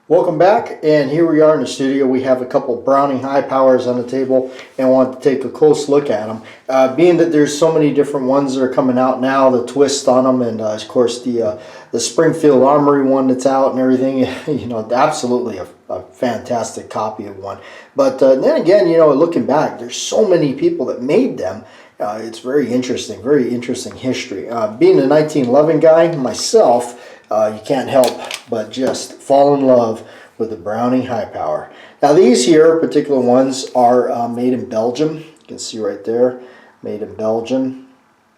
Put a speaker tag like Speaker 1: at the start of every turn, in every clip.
Speaker 1: Welcome back, and here we are in the studio. We have a couple Browning high powers on the table and want to take a close look at them. Being that there's so many different ones that are coming out now, the twist on them, and of course the Springfield Armory one that's out and everything, you know, absolutely a fantastic copy of one. But then again, you know, looking back, there's so many people that made them. It's very interesting history. Being a 1911 guy myself, you can't help but just fall in love with the Browning high power. Now these here particular ones are made in Belgium. You can see right there, made in Belgium.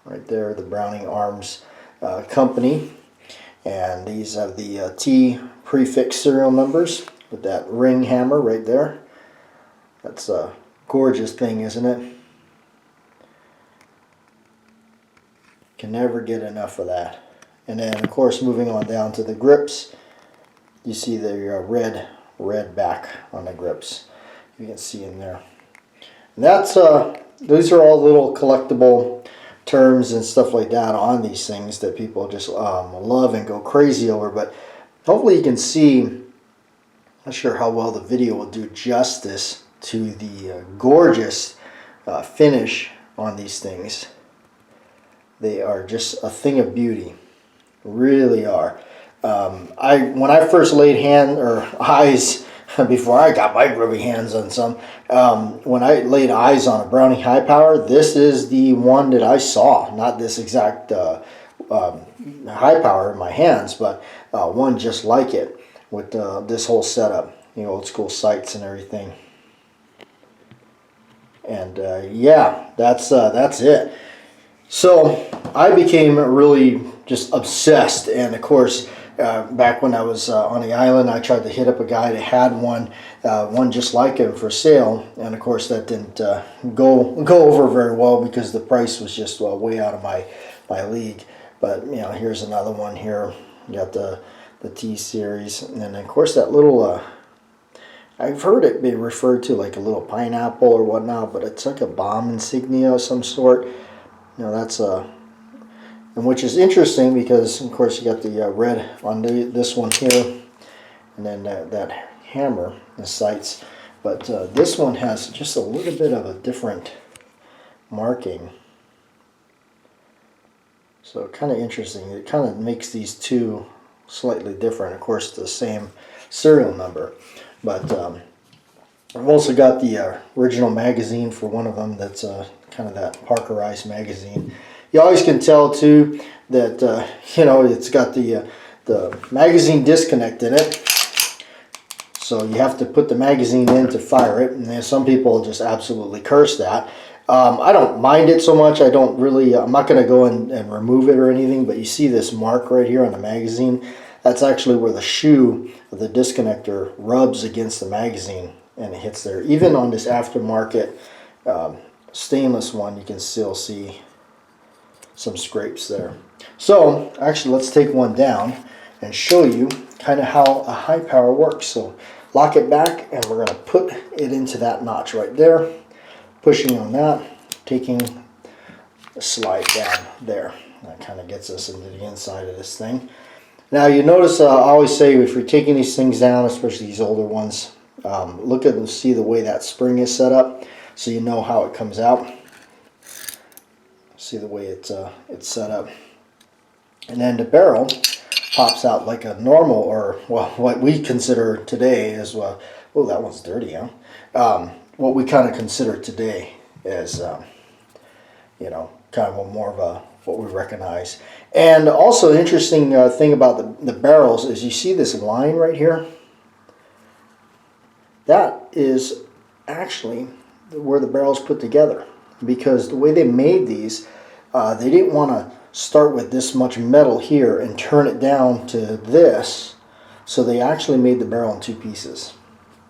Speaker 1: Right there, the Browning Arms Company. And these have the T prefix serial numbers with that ring hammer right there. That's a gorgeous thing, isn't it? Can never get enough of that. And then, of course, moving on down to the grips, you see the red back on the grips. You can see in there. And that's these are all little collectible terms and stuff like that on these things that people just love and go crazy over. But hopefully you can see. Not sure how well the video will do justice to the gorgeous finish on these things. They are just a thing of beauty. Really are. When I first laid eyes before I got my grubby hands on some, when I laid eyes on a Browning high power, this is the one that I saw. Not this exact high power in my hands, but one just like it with this whole setup, you know, old school sights and everything. And yeah, that's it. So I became really just obsessed, and of course back when I was on the island, I tried to hit up a guy that had one just like him for sale, and of course that didn't go over very well because the price was just way out of my league. But you know, here's another one here. You got the T series, and then of course that little I've heard it be referred to like a little pineapple or whatnot, but it's like a bomb insignia of some sort. You know, that's and which is interesting because of course you got the red on this one here, and then that hammer, the sights. But this one has just a little bit of a different marking. So kind of interesting. It kind of makes these two slightly different. Of course, the same serial number, but I've also got the original magazine for one of them. That's kind of that Parkerized magazine. You always can tell too that you know, it's got the magazine disconnect in it, so you have to put the magazine in to fire it. And then some people just absolutely curse that. I don't mind it so much. I don't really. I'm not going to go and remove it or anything. But you see this mark right here on the magazine. That's actually where the shoe of the disconnector rubs against the magazine and it hits there. Even on this aftermarket stainless one, you can still see some scrapes there. So actually, let's take one down and show you kind of how a high power works. So lock it back, and we're going to put it into that notch right there, pushing on that, taking the slide down there. That kind of gets us into the inside of this thing. Now you notice I always say if you're taking these things down, especially these older ones, look at and see the way that spring is set up, so you know how it comes out. See the way it's set up, and then the barrel pops out like a normal, or well, what we consider today as well. Oh, that one's dirty, huh? What we kind of consider today as you know, kind of more of a what we recognize. And also, the interesting thing about the barrels is you see this line right here. That is actually where the barrel's put together, because the way they made these, they didn't want to start with this much metal here and turn it down to this, so they actually made the barrel in two pieces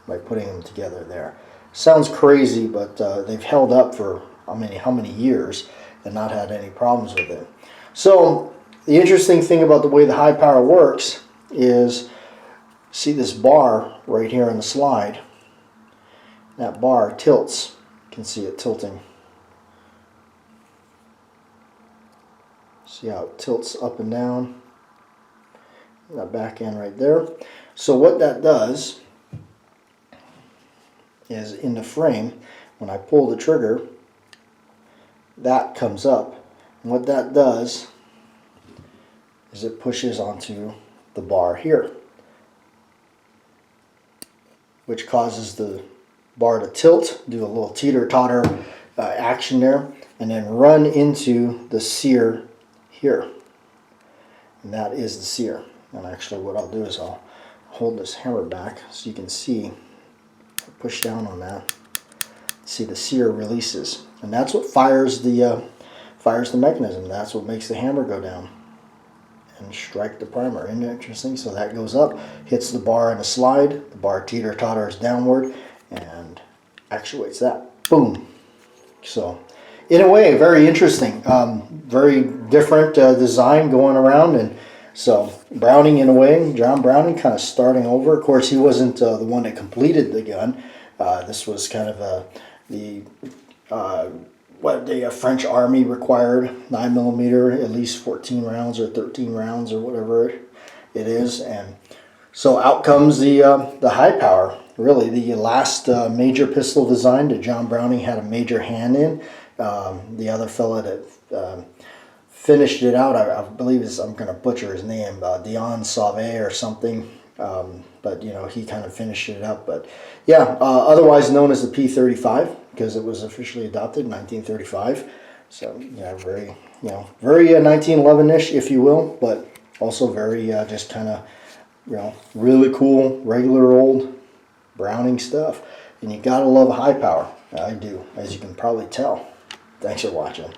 Speaker 1: by putting them together there. Sounds crazy, but they've held up for how many years and not had any problems with it. So the interesting thing about the way the high power works is, see this bar right here on the slide. That bar tilts. You can see it tilting. See how it tilts up and down? that back end right there. So what that does is in the frame, when I pull the trigger, that comes up. And what that does is it pushes onto the bar here, which causes the bar to tilt, do a little teeter-totter action there, and then run into the sear here. And that is the sear. And actually what I'll do is I'll hold this hammer back so you can see, push down on that, see the sear releases. And that's what fires the mechanism. That's what makes the hammer go down and strike the primer. Isn't it interesting? So that goes up, hits the bar in a slide, the bar teeter-totters downward and actuates that. Boom. So in a way, very interesting, very different design going around. And so Browning, in a way, John Browning kind of starting over. Of course, he wasn't the one that completed the gun. This was kind of what the French Army required, 9mm, at least 14 rounds or 13 rounds or whatever it is. And so out comes the high power. Really, the last major pistol design that John Browning had a major hand in. The other fella that finished it out, I believe I'm going to butcher his name, Dion Sauvé or something. But you know, he kind of finished it up. But yeah, otherwise known as the P35 because it was officially adopted in 1935. So yeah, very 1911-ish, if you will, but also very just kind of really cool, regular old Browning stuff. And you gotta love high power. I do, as you can probably tell. Thanks for watching.